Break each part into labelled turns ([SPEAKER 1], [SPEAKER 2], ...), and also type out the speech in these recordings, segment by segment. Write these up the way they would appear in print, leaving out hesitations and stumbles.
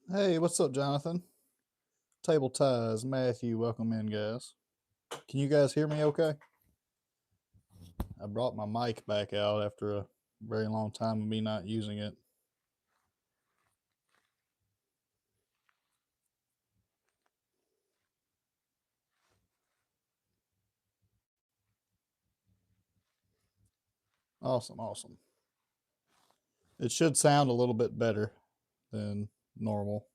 [SPEAKER 1] Hey, what's up, Jonathan? Table ties, Matthew, welcome in, guys. Can you guys hear me okay? I brought my mic back out after a very long time of me not using it. Awesome, awesome. It should sound a little bit better than normal.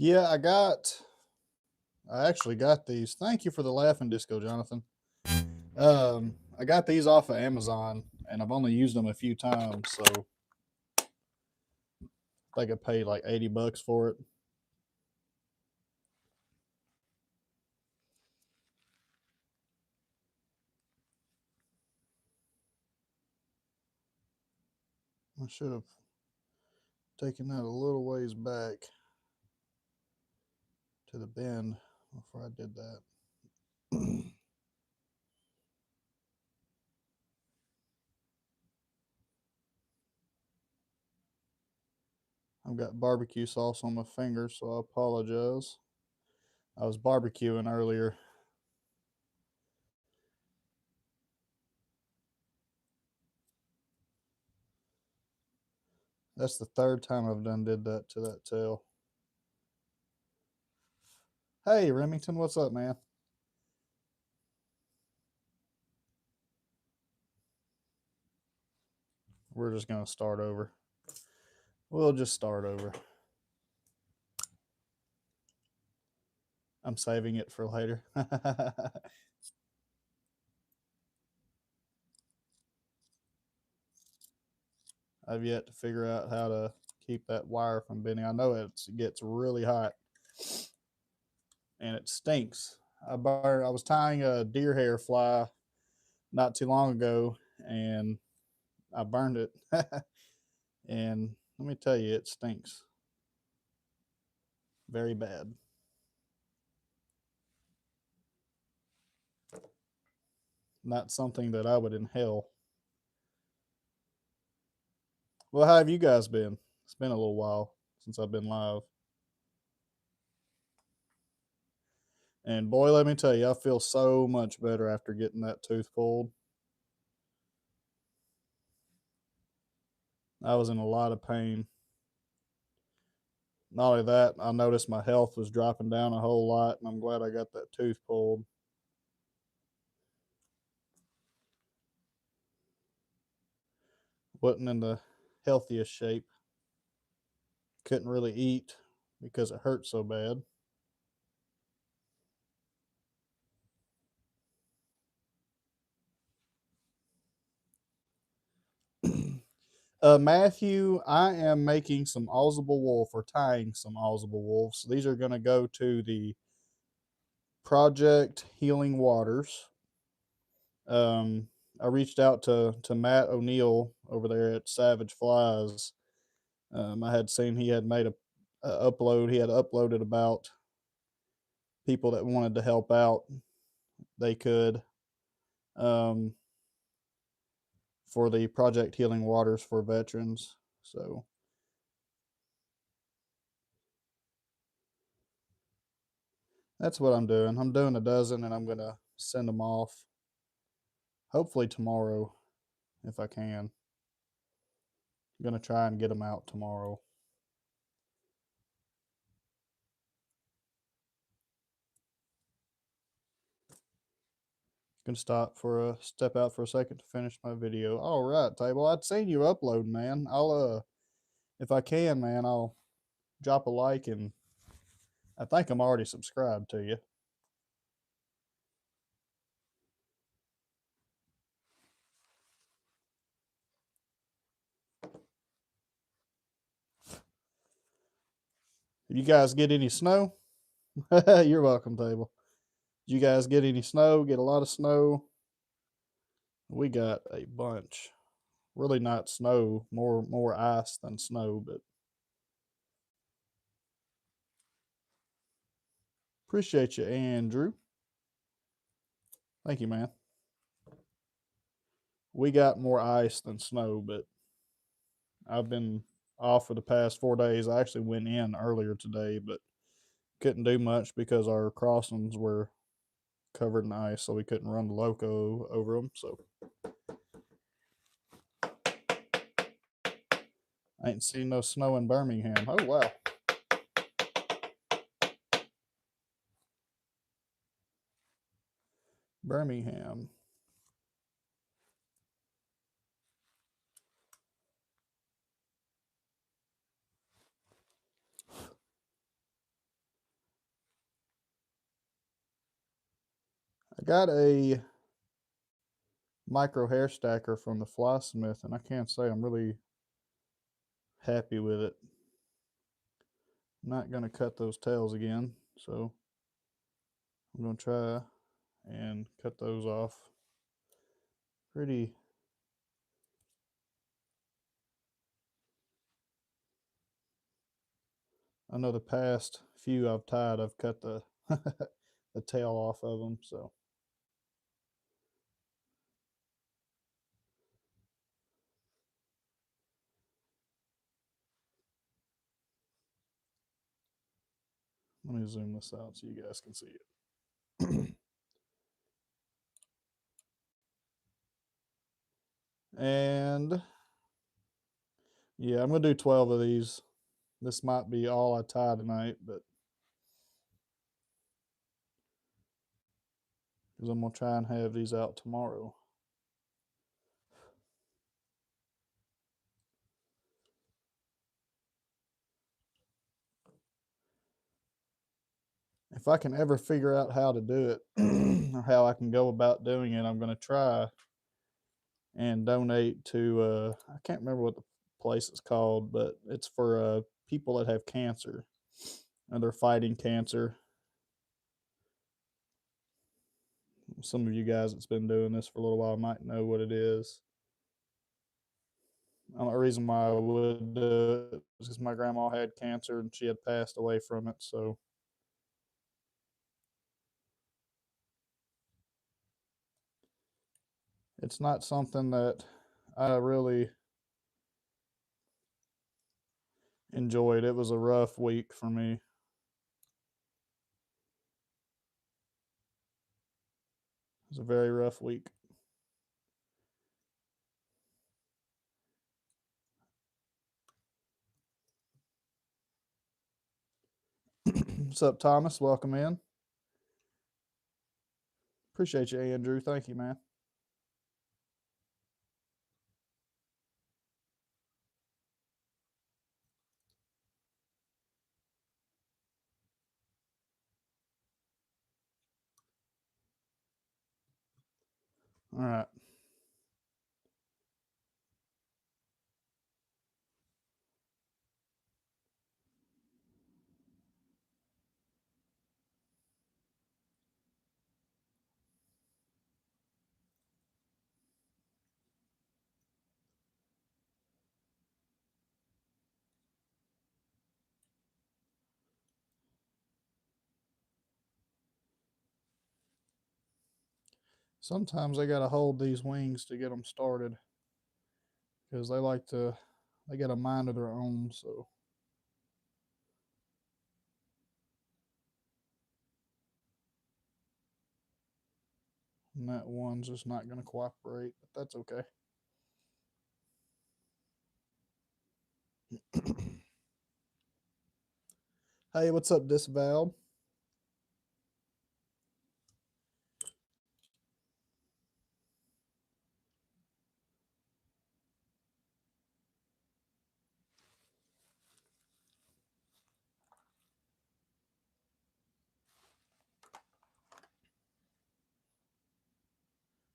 [SPEAKER 1] Yeah, I actually got these. Thank you for the laughing disco, Jonathan. I got these off of Amazon and I've only used them a few times, so I think I paid like $80 for it. I should have taken that a little ways back to the bin before I did that. I've got barbecue sauce on my fingers, so I apologize. I was barbecuing earlier. That's the third time I've done did that to that tail. Hey, Remington, what's up, man? We're just gonna start over. We'll just start over. I'm saving it for later. I've yet to figure out how to keep that wire from bending. I know it gets really hot and it stinks. I was tying a deer hair fly not too long ago and I burned it. And let me tell you, it stinks very bad. Not something that I would inhale. Well, how have you guys been? It's been a little while since I've been live. And boy, let me tell you, I feel so much better after getting that tooth pulled. I was in a lot of pain. Not only that, I noticed my health was dropping down a whole lot, and I'm glad I got that tooth pulled. Wasn't in the healthiest shape. Couldn't really eat because it hurt so bad. Matthew, I am making some Ozible wolf or tying some Ozible wolves. These are going to go to the Project Healing Waters. I reached out to Matt O'Neill over there at Savage Flies. I had seen he had made a upload. He had uploaded about people that wanted to help out. They could um, for the Project Healing Waters for veterans. So that's what I'm doing. I'm doing a dozen, and I'm gonna send them off. Hopefully tomorrow, if I can. I'm gonna try and get them out tomorrow. Gonna step out for a second to finish my video. All right, table. I'd seen you upload, man. If I can, man, I'll drop a like and I think I'm already subscribed to you. Did you guys get any snow? You're welcome, table. Did you guys get any snow? Get a lot of snow? We got a bunch. Really not snow, more ice than snow, but Appreciate you, Andrew. Thank you, man. We got more ice than snow, but I've been off for the past 4 days. I actually went in earlier today, but couldn't do much because our crossings were covered in ice, so we couldn't run the loco over them. So I ain't seen no snow in Birmingham. Oh wow. Birmingham. I got a micro hair stacker from the Flysmith, and I can't say I'm really happy with it. I'm not gonna cut those tails again, so I'm gonna try and cut those off. Pretty. I know the past few I've tied, I've cut the the tail off of them, so let me zoom this out so you guys can see it. And yeah, I'm gonna do 12 of these. This might be all I tie tonight, but because I'm gonna try and have these out tomorrow. If I can ever figure out how to do it or how I can go about doing it, I'm gonna try and donate to I can't remember what the place is called, but it's for people that have cancer and they're fighting cancer. Some of you guys that's been doing this for a little while might know what it is. The only reason why I would do it is because my grandma had cancer and she had passed away from it. So it's not something that I really enjoyed. It was a rough week for me. It was a very rough week. What's up, Thomas? Welcome in. Appreciate you, Andrew. Thank you, man. All right. Sometimes I got to hold these wings to get them started because they got a mind of their own. So, and that one's just not going to cooperate, but that's okay. Hey, what's up, Disavowed?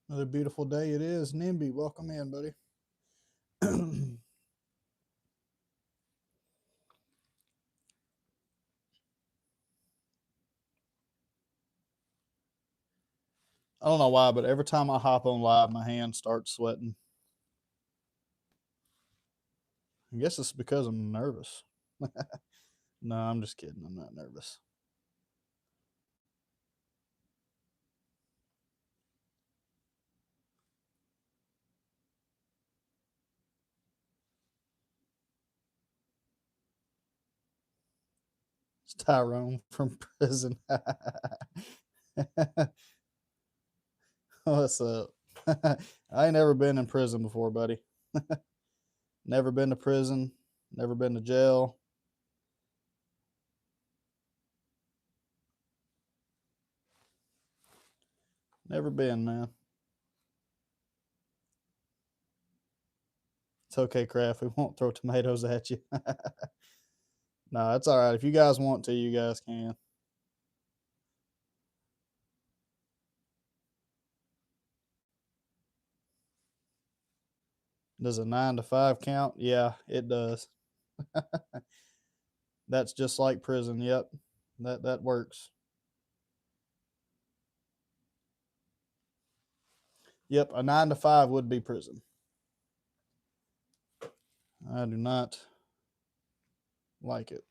[SPEAKER 1] Another beautiful day it is. NIMBY, welcome in, buddy. I don't know why, but every time I hop on live, my hands start sweating. I guess it's because I'm nervous. No, I'm just kidding. I'm not nervous. Tyrone from prison. What's up? I ain't never been in prison before, buddy. Never been to prison, never been to jail. Never been, man. It's okay, Kraft. We won't throw tomatoes at you. No, it's all right. If you guys want to, you guys can. Does a 9 to 5 count? Yeah, it does. That's just like prison. Yep, that works. Yep, a 9 to 5 would be prison. I do not like it.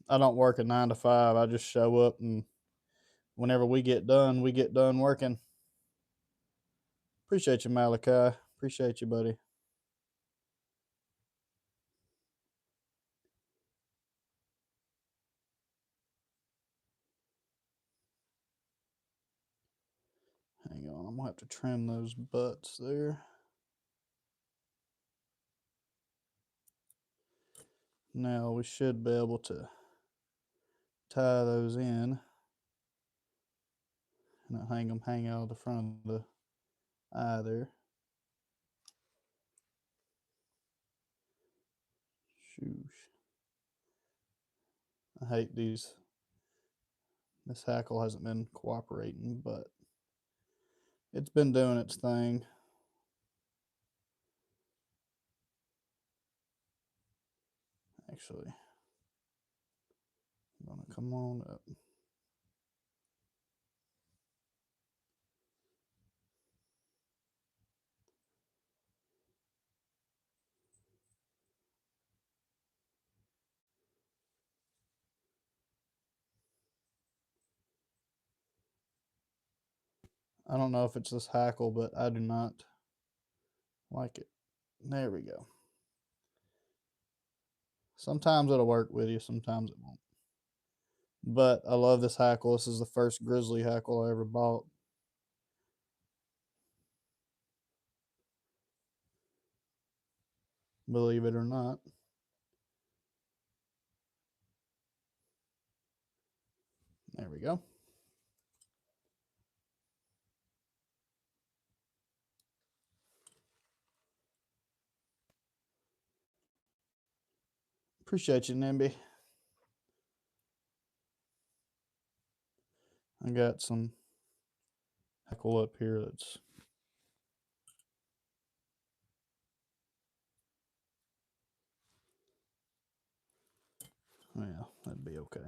[SPEAKER 1] I don't work a 9 to 5. I just show up, and whenever we get done working. Appreciate you, Malachi. Appreciate you, buddy. Hang on, I'm gonna have to trim those butts there. Now we should be able to tie those in. And hang out of the front of the eye there. Shoosh. I hate these. This hackle hasn't been cooperating, but it's been doing its thing. Actually, I'm gonna come on up. I don't know if it's this hackle, but I do not like it. There we go. Sometimes it'll work with you, sometimes it won't. But I love this hackle. This is the first grizzly hackle I ever bought. Believe it or not. There we go. Appreciate you, Nimby. I got some hackle up here that's well, that'd be okay.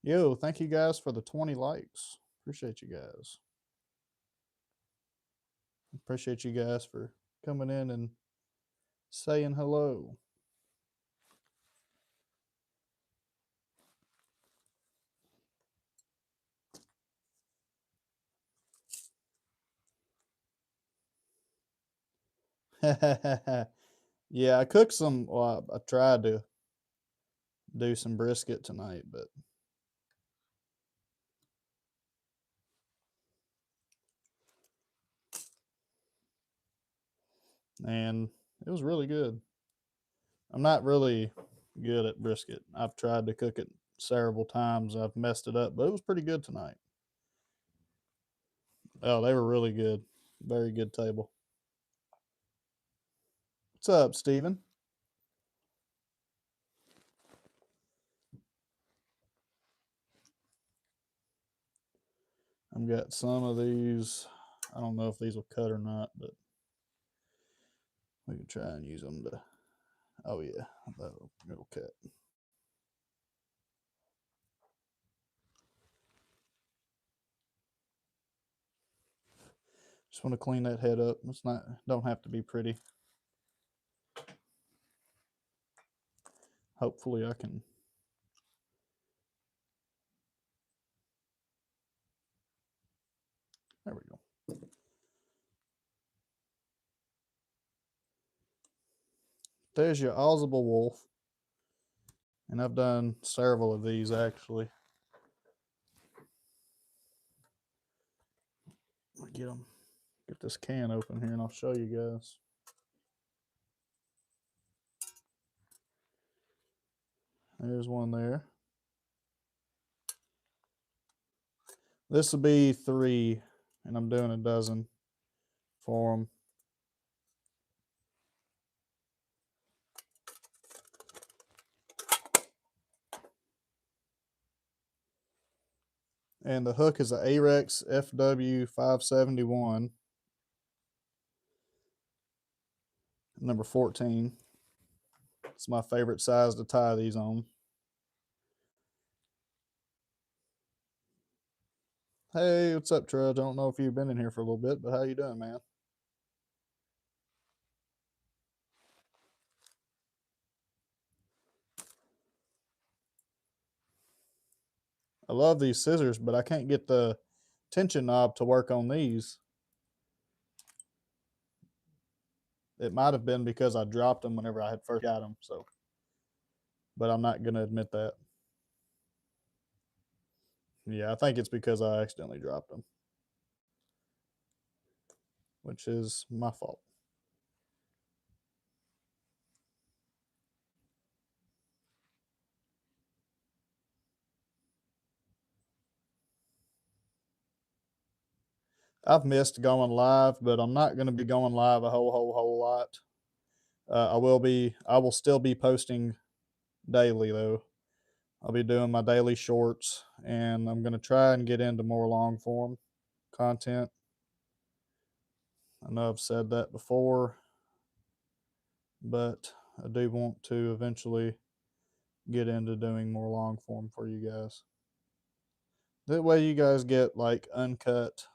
[SPEAKER 1] Yo, thank you guys for the 20 likes. Appreciate you guys. Appreciate you guys for coming in and saying hello. Yeah, I cooked some. Well, I tried to do some brisket tonight, but and it was really good. I'm not really good at brisket. I've tried to cook it several times. I've messed it up, but it was pretty good tonight. Oh, they were really good. Very good table. What's up, Steven? I've got some of these. I don't know if these will cut or not, but we can try and use them to. Oh yeah, it'll cut. Just want to clean that head up. It's not, don't have to be pretty. Hopefully I can. There we go. There's your Ozible wolf. And I've done several of these actually. Get this can open here and I'll show you guys. There's one there. This will be 3, and I'm doing a dozen for them. And the hook is an Arex FW 571, number 14. It's my favorite size to tie these on. Hey, what's up, Trudge? I don't know if you've been in here for a little bit, but how you doing, man? I love these scissors, but I can't get the tension knob to work on these. It might have been because I dropped them whenever I had first got them, so. But I'm not going to admit that. Yeah, I think it's because I accidentally dropped them, which is my fault. I've missed going live, but I'm not going to be going live a whole lot. I will still be posting daily though. I'll be doing my daily shorts, and I'm going to try and get into more long form content. I know I've said that before, but I do want to eventually get into doing more long form for you guys. That way you guys get like uncut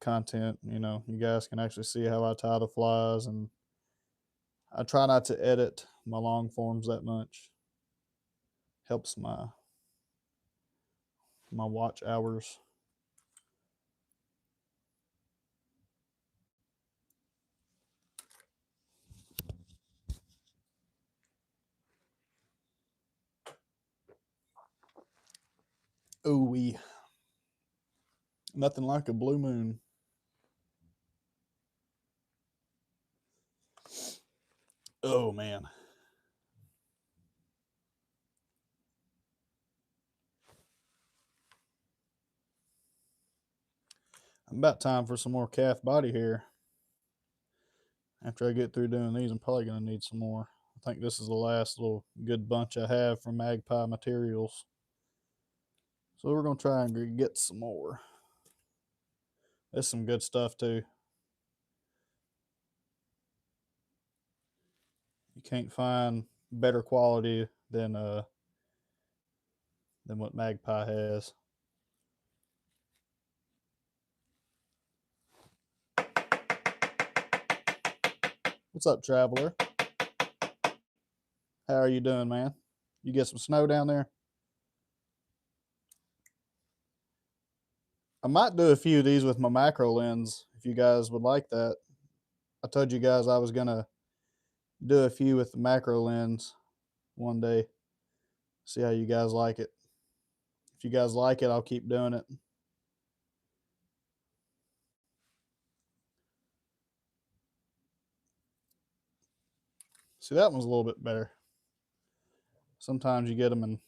[SPEAKER 1] content. You know, you guys can actually see how I tie the flies, and I try not to edit my long forms that much. Helps my watch hours. Ooh, nothing like a blue moon. Oh man. About time for some more calf body hair. After I get through doing these, I'm probably going to need some more. I think this is the last little good bunch I have from Magpie Materials. So we're going to try and get some more. There's some good stuff too. You can't find better quality than what Magpie has. What's up, Traveler? How are you doing, man? You get some snow down there? I might do a few of these with my macro lens if you guys would like that. I told you guys I was going to do a few with the macro lens one day. See how you guys like it. If you guys like it, I'll keep doing it. See, that one's a little bit better. Sometimes you get them and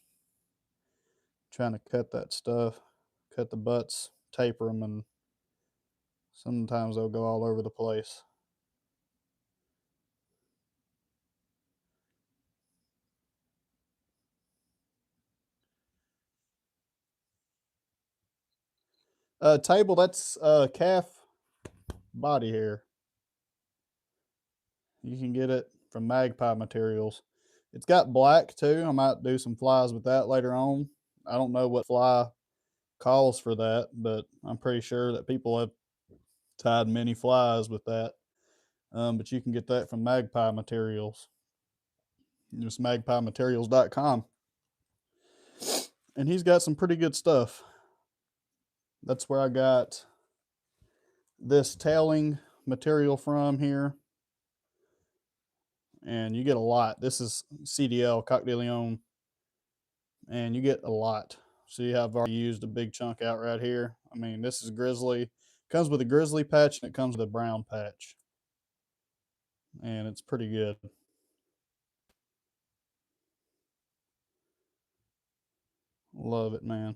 [SPEAKER 1] trying to cut that stuff, cut the butts, taper them, and sometimes they'll go all over the place. Table, that's calf body hair. You can get it from Magpie Materials. It's got black too. I might do some flies with that later on. I don't know what fly calls for that, but I'm pretty sure that people have tied many flies with that. But you can get that from Magpie Materials. Just magpiematerials.com. And he's got some pretty good stuff. That's where I got this tailing material from here. And you get a lot. This is CDL, Coq de Leon, and you get a lot. See, I've already used a big chunk out right here. I mean, this is grizzly. It comes with a grizzly patch and it comes with a brown patch. And it's pretty good. Love it, man.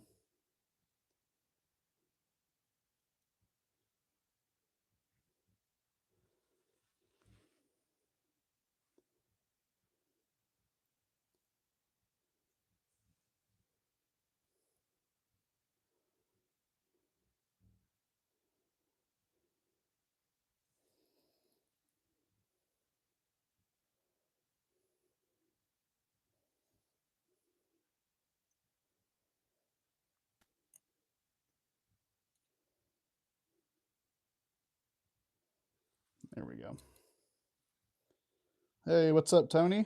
[SPEAKER 1] There we go. Hey, what's up, Tony?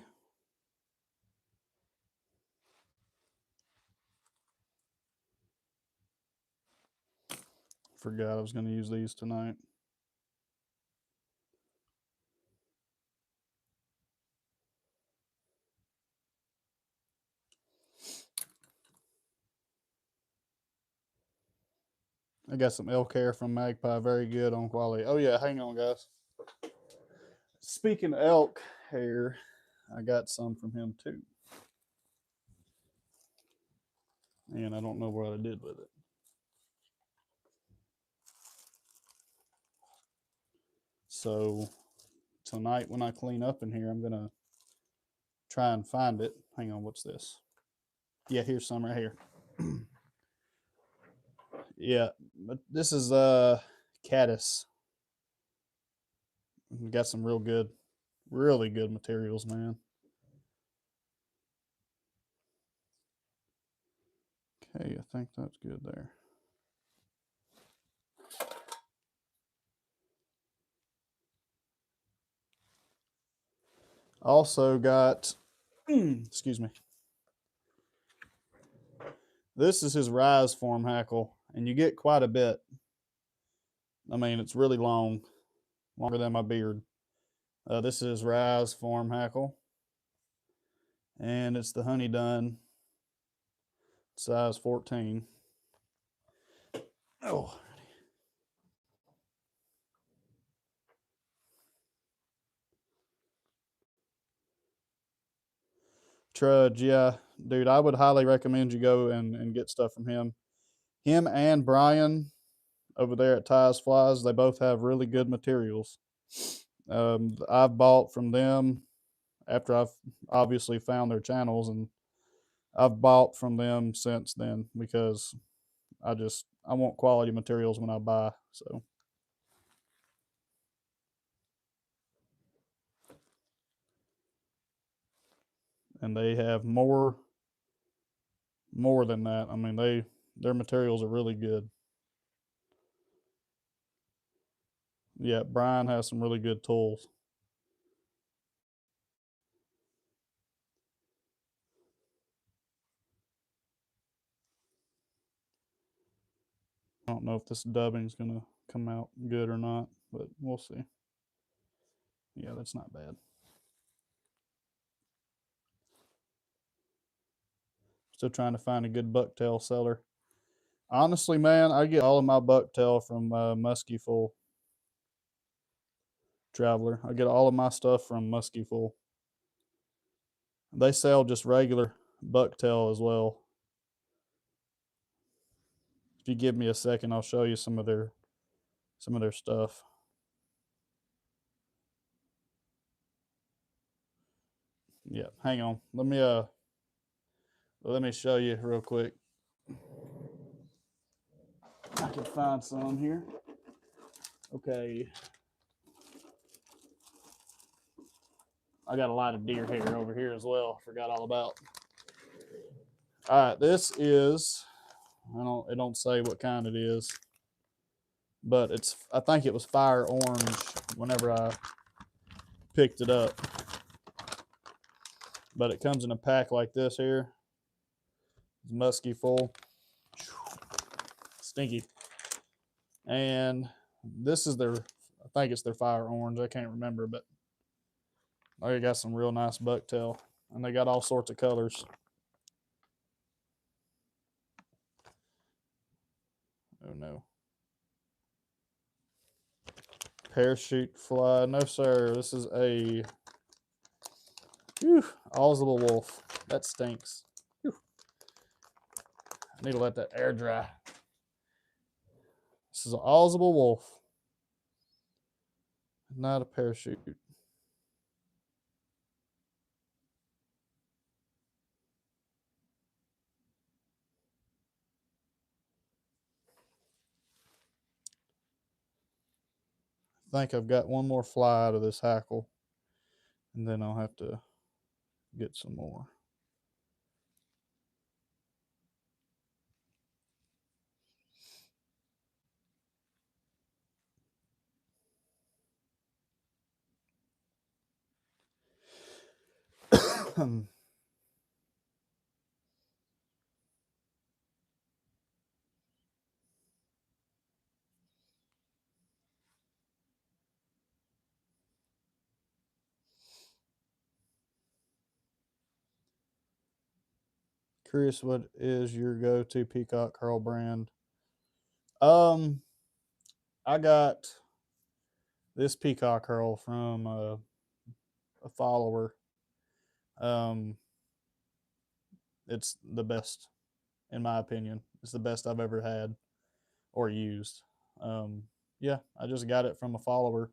[SPEAKER 1] Forgot I was going to use these tonight. I got some elk hair from Magpie, very good on quality. Oh yeah, hang on, guys. Speaking of elk hair, I got some from him too. And I don't know what I did with it. So tonight when I clean up in here, I'm gonna try and find it. Hang on, what's this? Yeah, here's some right here. Yeah, but this is caddis. We got some really good materials, man. Okay, I think that's good there. Also got, excuse me. This is his rise form hackle, and you get quite a bit. I mean, it's really long, longer than my beard. This is rise form hackle, and it's the honey dun size 14. Oh, Trudge, yeah, dude, I would highly recommend you go and get stuff from him. Him and Brian over there at Ties Flies, they both have really good materials. I've bought from them after I've obviously found their channels, and I've bought from them since then because I want quality materials when I buy. So, and they have more than that. I mean, their materials are really good. Yeah, Brian has some really good tools. I don't know if this dubbing's gonna come out good or not, but we'll see. Yeah, that's not bad. Still trying to find a good bucktail seller. Honestly, man, I get all of my bucktail from Muskyful Traveler. I get all of my stuff from Muskyful. They sell just regular bucktail as well. If you give me a second, I'll show you some of their stuff. Yeah, hang on. Let me show you real quick. I can find some here. Okay. I got a lot of deer hair over here as well. Forgot all about. All right, this is It don't say what kind it is, but I think it was fire orange whenever I picked it up. But it comes in a pack like this here. It's musky full. Stinky. And this is I think it's their fire orange. I can't remember, but they got some real nice bucktail. And they got all sorts of colors. Oh no. Parachute fly. No, sir. This is a Ozible wolf. That stinks. Whew. I need to let that air dry. This is an Ozible wolf. Not a parachute. I think I've got one more fly out of this hackle, and then I'll have to get some more. Curious, what is your go-to peacock curl brand? I got this peacock curl from a follower. It's the best, in my opinion. It's the best I've ever had or used. Yeah, I just got it from a follower.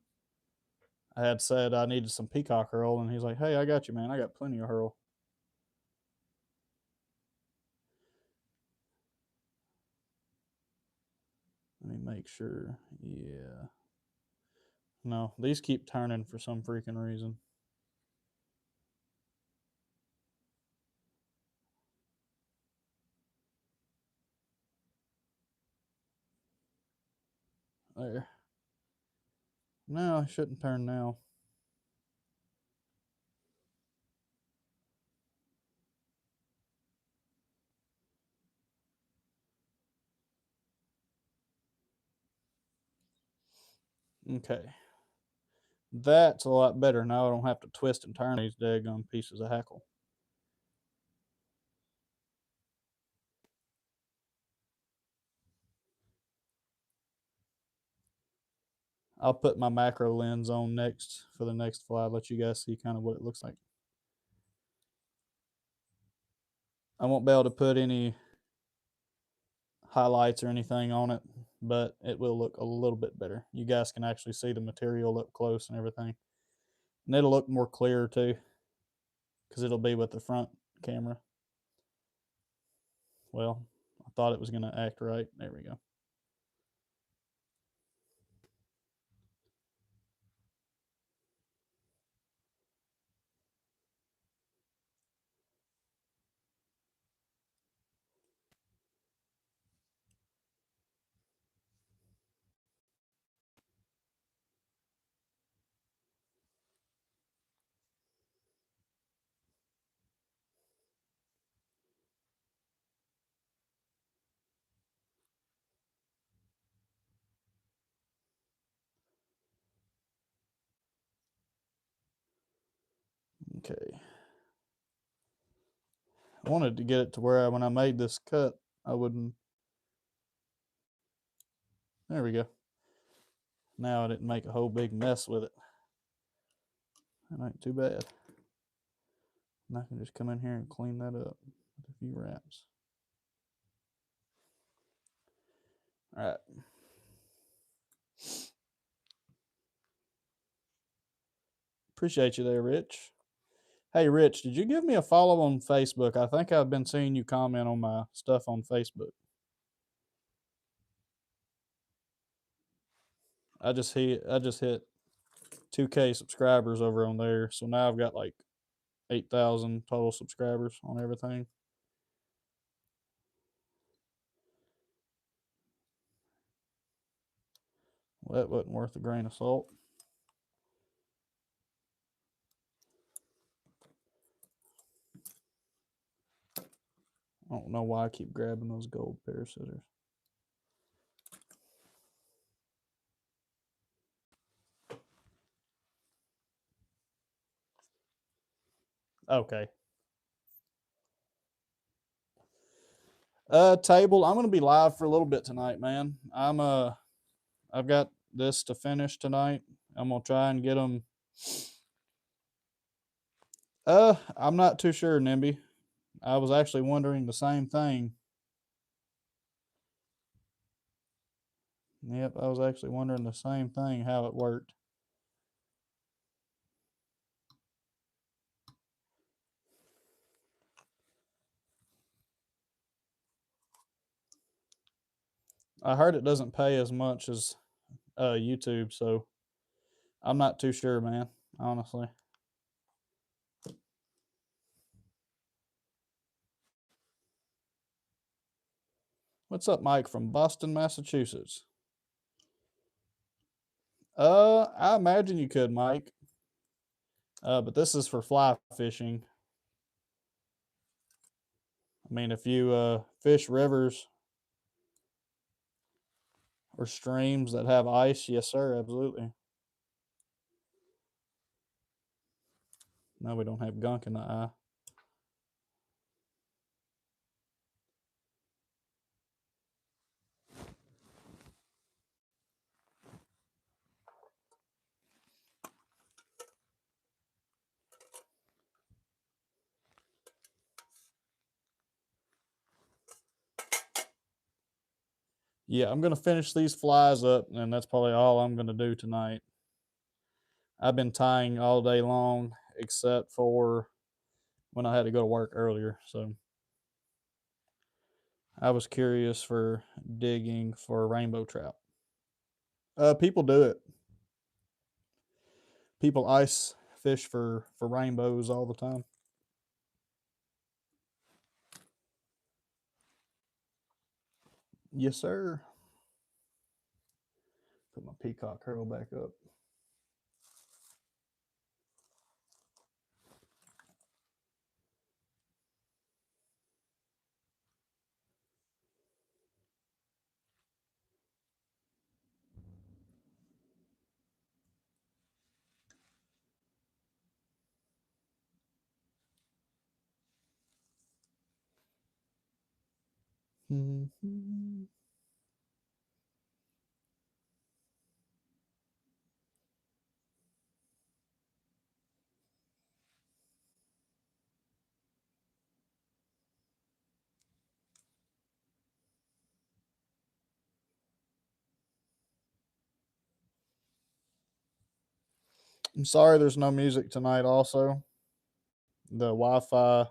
[SPEAKER 1] I had said I needed some peacock curl, and he's like, "Hey, I got you, man. I got plenty of curl." Let me make sure. Yeah. No, these keep turning for some freaking reason. There. No, I shouldn't turn now. Okay. That's a lot better. Now I don't have to twist and turn these daggone pieces of hackle. I'll put my macro lens on next for the next fly. I'll let you guys see kind of what it looks like. I won't be able to put any highlights or anything on it, but it will look a little bit better. You guys can actually see the material up close and everything. And it'll look more clear too, because it'll be with the front camera. Well, I thought it was going to act right. There we go. Okay. I wanted to get it to where when I made this cut, I wouldn't. There we go. Now I didn't make a whole big mess with it. That ain't too bad. And I can just come in here and clean that up with a few wraps. All right. Appreciate you there, Rich. Hey, Rich, did you give me a follow on Facebook? I think I've been seeing you comment on my stuff on Facebook. I just hit 2K subscribers over on there, so now I've got like 8,000 total subscribers on everything. Well, that wasn't worth a grain of salt. I don't know why I keep grabbing those gold pair of scissors. Okay. Table. I'm gonna be live for a little bit tonight, man. I've got this to finish tonight. I'm gonna try and get them. I'm not too sure, Nimby. I was actually wondering the same thing. Yep, I was actually wondering the same thing how it worked. I heard it doesn't pay as much as YouTube, so I'm not too sure, man. Honestly. What's up, Mike from Boston, Massachusetts? I imagine you could, Mike. But this is for fly fishing. I mean, if you fish rivers or streams that have ice, yes, sir, absolutely. No, we don't have gunk in the eye. Yeah, I'm gonna finish these flies up, and that's probably all I'm gonna do tonight. I've been tying all day long, except for when I had to go to work earlier. So I was curious for digging for rainbow trout. People do it. People ice fish for rainbows all the time. Yes, sir. Put my peacock herl back up. Mm-hmm. I'm sorry there's no music tonight. Also, the Wi-Fi.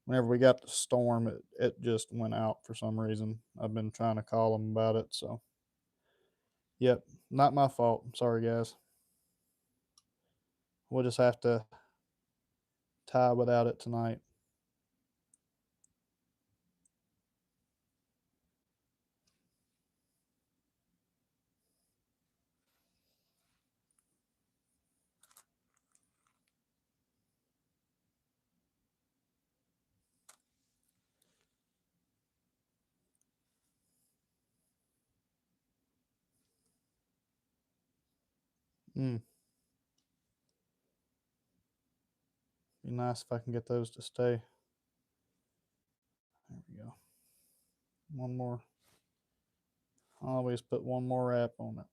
[SPEAKER 1] Whenever we got the storm, it just went out for some reason. I've been trying to call them about it. So, yep, not my fault. Sorry, guys. We'll just have to tie without it tonight. Mm, be nice if I can get those to stay. There we go. One more. I always put one more wrap on it.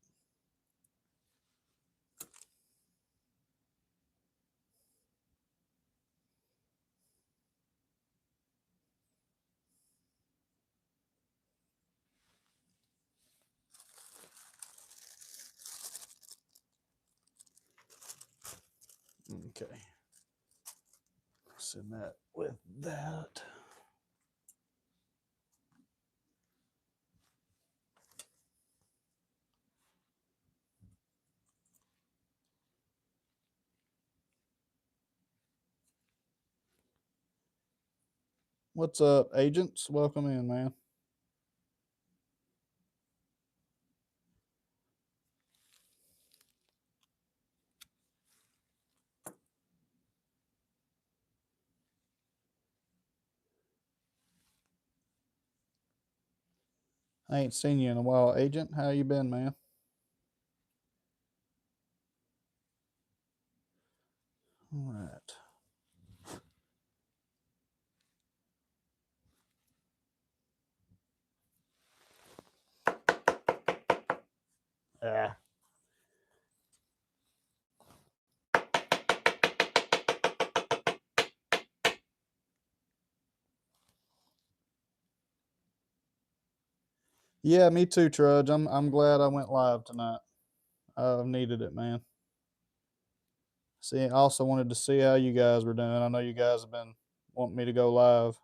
[SPEAKER 1] Okay. Send that with that. What's up, agents? Welcome in, man. I ain't seen you in a while, Agent. How you been, man? All right. Yeah. Yeah, me too, Trudge. I'm glad I went live tonight. I've needed it, man. See, I also wanted to see how you guys were doing. I know you guys have been wanting me to go live.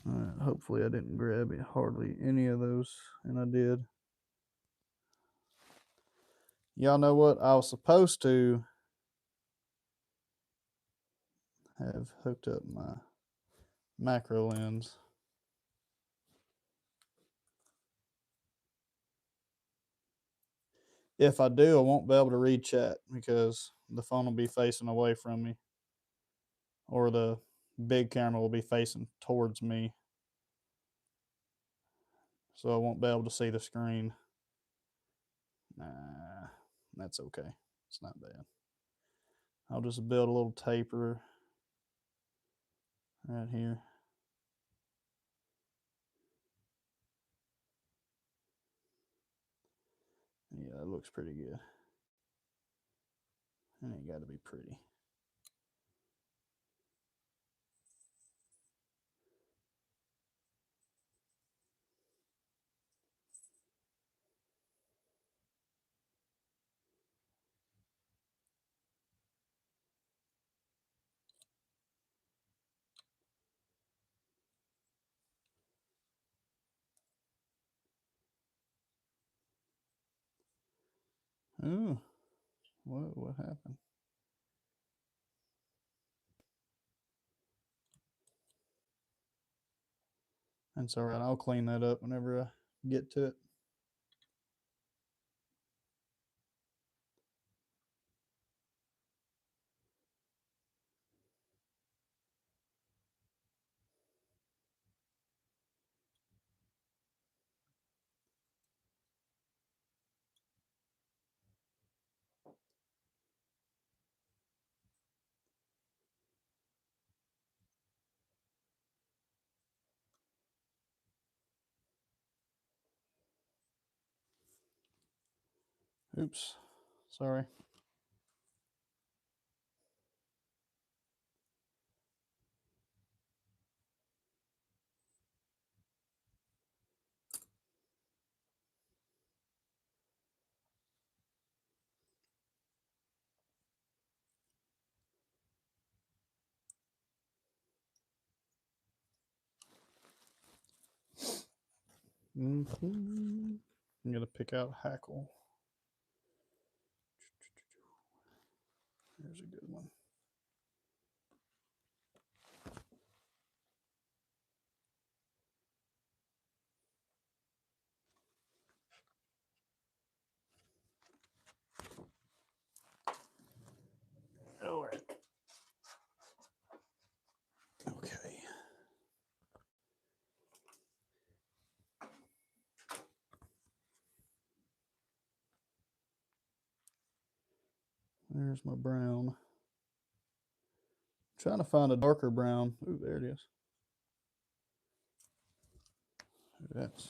[SPEAKER 1] All right. Hopefully, I didn't grab hardly any of those, and I did. Y'all know what? I was supposed to have hooked up my macro lens. If I do, I won't be able to read chat because the phone will be facing away from me, or the big camera will be facing towards me, so I won't be able to see the screen. Nah, that's okay. It's not bad. I'll just build a little taper right here. Yeah, it looks pretty good. It ain't got to be pretty. Ooh, what happened? That's all right. I'll clean that up whenever I get to it. Oops, sorry. I'm gonna pick out Hackle. There's a good one. All right. Okay. There's my brown. Trying to find a darker brown. Ooh, there it is. That's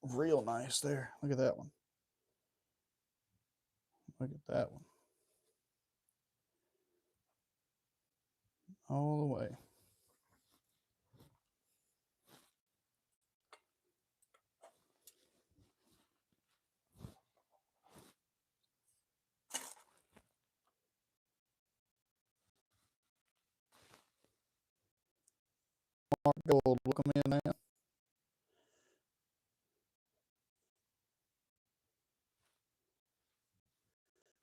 [SPEAKER 1] real nice there. Look at that one. Look at that one. All the way. Mark Gold, welcome in, man.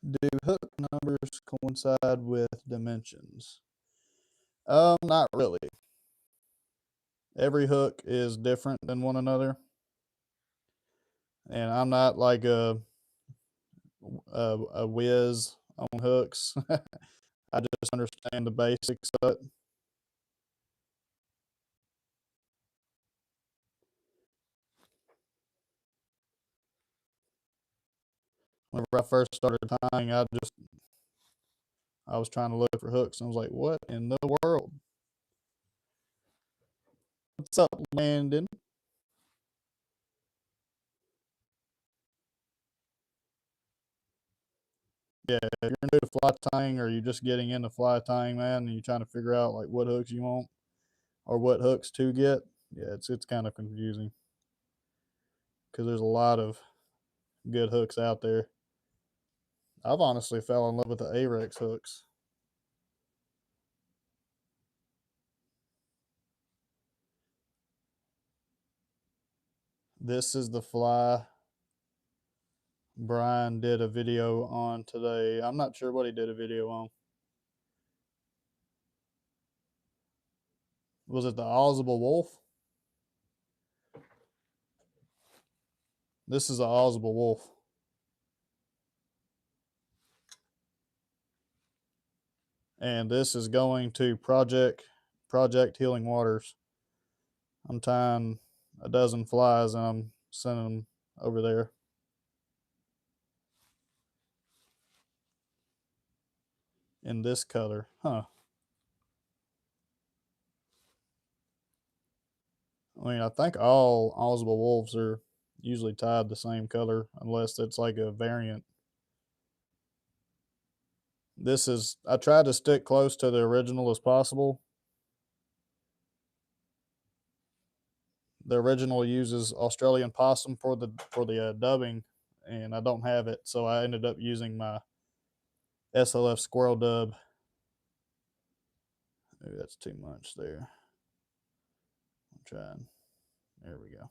[SPEAKER 1] Do hook numbers coincide with dimensions? Not really. Every hook is different than one another. And I'm not like a whiz on hooks. I just understand the basics of it. Whenever I first started tying, I was trying to look for hooks, and I was like, "What in the world? What's up, Landon?" Yeah, if you're new to fly tying, or you're just getting into fly tying, man, and you're trying to figure out like what hooks you want or what hooks to get, yeah, it's kind of confusing because there's a lot of good hooks out there. I've honestly fell in love with the Arex hooks. This is the fly Brian did a video on today. I'm not sure what he did a video on. Was it the Ozible Wolf? This is a Ozible Wolf. And this is going to Project Healing Waters. I'm tying a dozen flies and I'm sending them over there. In this color. Huh. I mean, I think all Ozible Wolves are usually tied the same color unless it's like a variant. I tried to stick close to the original as possible. The original uses Australian possum for the dubbing, and I don't have it, so I ended up using my SLF squirrel dub. Maybe that's too much there. I'm trying. There we go.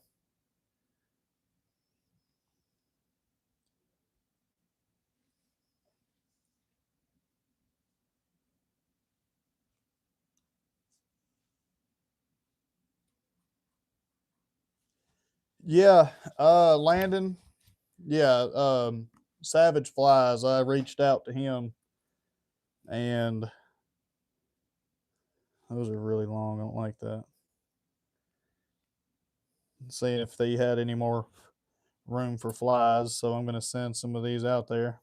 [SPEAKER 1] Yeah, Landon. Yeah, Savage Flies. I reached out to him, and those are really long. I don't like that. Seeing if they had any more room for flies, so I'm going to send some of these out there.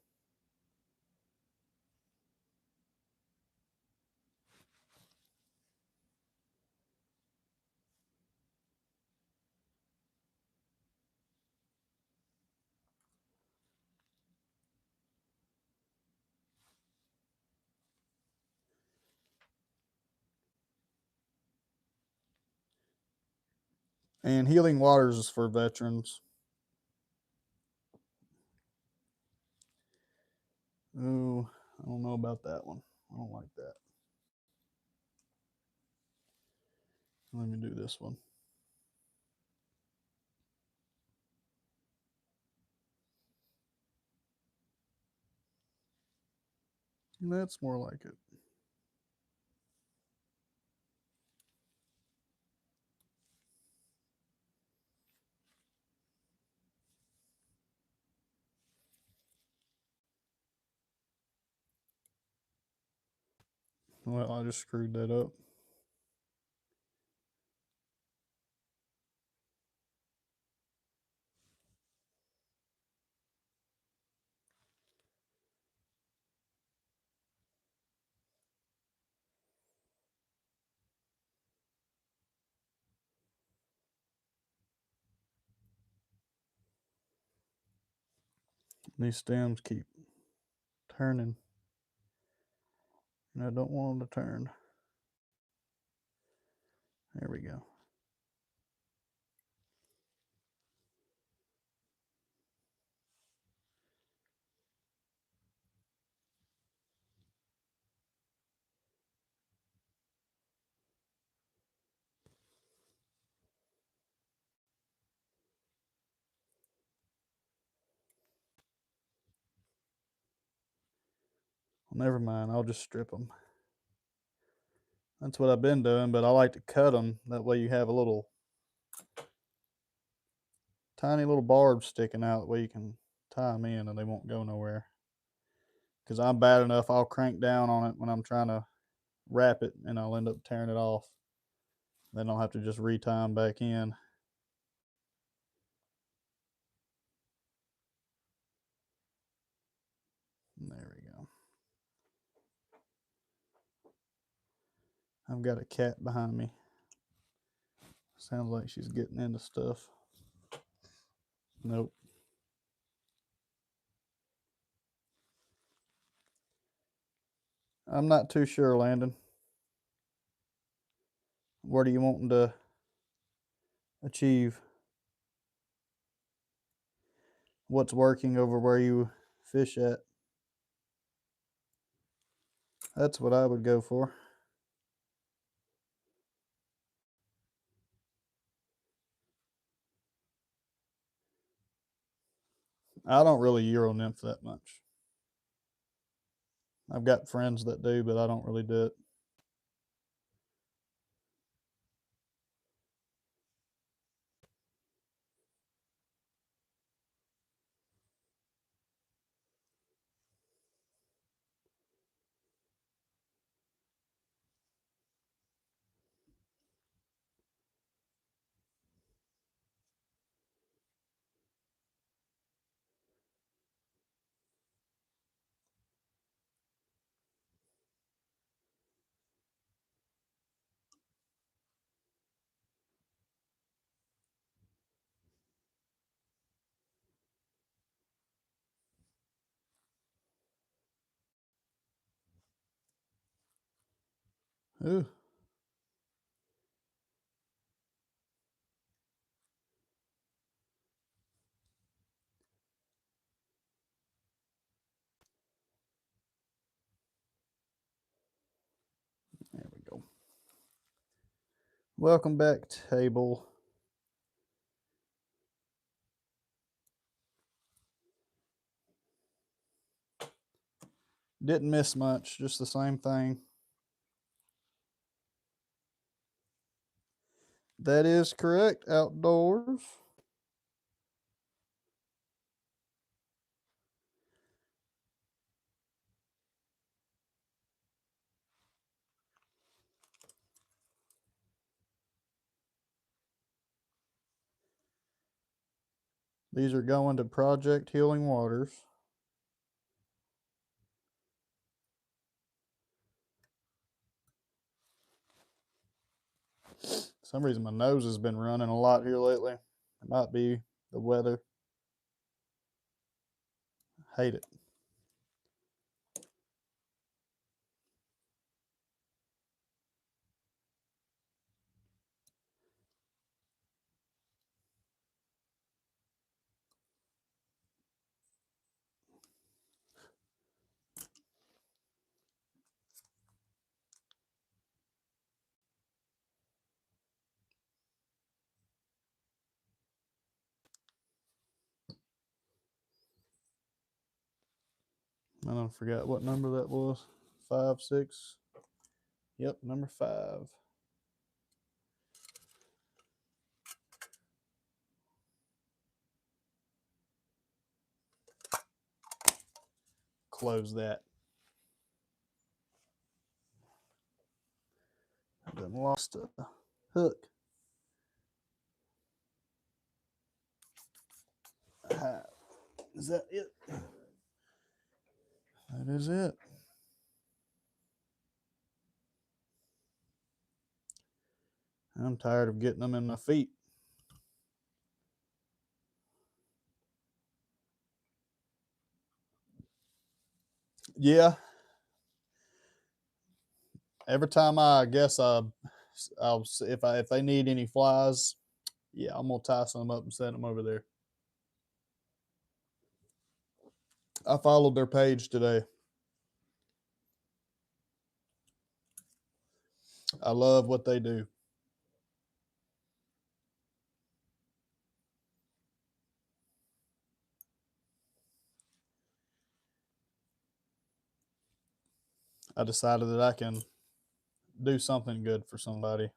[SPEAKER 1] And Healing Waters is for veterans. Ooh, I don't know about that one. I don't like that. Let me do this one. That's more like it. Well, I just screwed that up. These stems keep turning, and I don't want them to turn. There we go. Well, never mind. I'll just strip them. That's what I've been doing, but I like to cut them. That way you have a little tiny little barbs sticking out where you can tie them in and they won't go nowhere. Because I'm bad enough, I'll crank down on it when I'm trying to wrap it and I'll end up tearing it off. Then I'll have to just retie them back in. There we go. I've got a cat behind me. Sounds like she's getting into stuff. Nope. I'm not too sure, Landon. What are you wanting to achieve? What's working over where you fish at? That's what I would go for. I don't really Euro nymph that much. I've got friends that do, but I don't really do it. Ooh. There we go. Welcome back, table. Didn't miss much, just the same thing. That is correct, outdoors. These are going to Project Healing Waters. For some reason my nose has been running a lot here lately. It might be the weather. Hate it. I don't forget what number that was. 5, 6. Yep, number 5. Close that. I done lost a hook. Is that it? That is it. I'm tired of getting them in my feet. Yeah. Every time I guess I'll if they need any flies, yeah, I'm gonna tie some up and send them over there. I followed their page today. I love what they do. I decided that I can do something good for somebody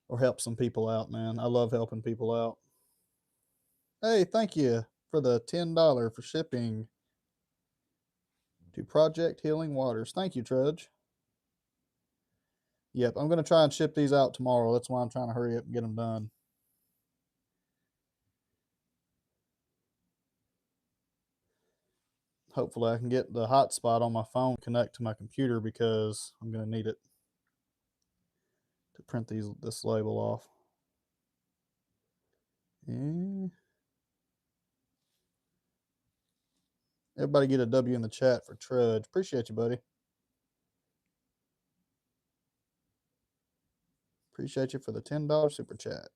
[SPEAKER 1] or help some people out, man. I love helping people out. Hey, thank you for the $10 for shipping to Project Healing Waters. Thank you, Trudge. Yep, I'm gonna try and ship these out tomorrow. That's why I'm trying to hurry up and get them done. Hopefully, I can get the hotspot on my phone connect to my computer because I'm gonna need it to print this label off. Yeah. Everybody get a W in the chat for Trudge. Appreciate you, buddy. Appreciate you for the $10 super chat.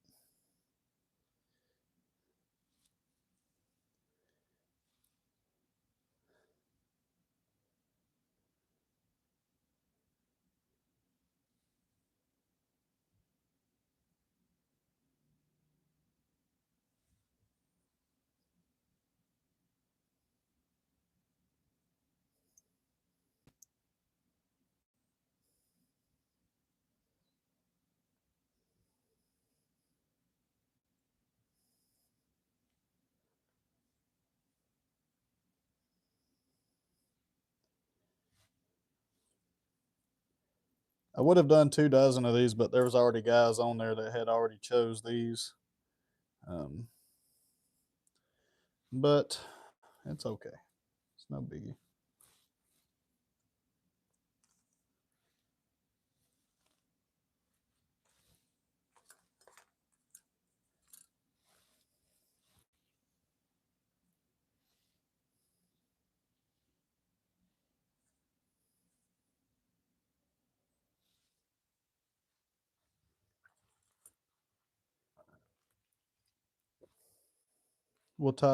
[SPEAKER 1] I would have done 2 dozen of these, but there was already guys on there that had already chose these. Um, but it's okay. It's no biggie. We'll tie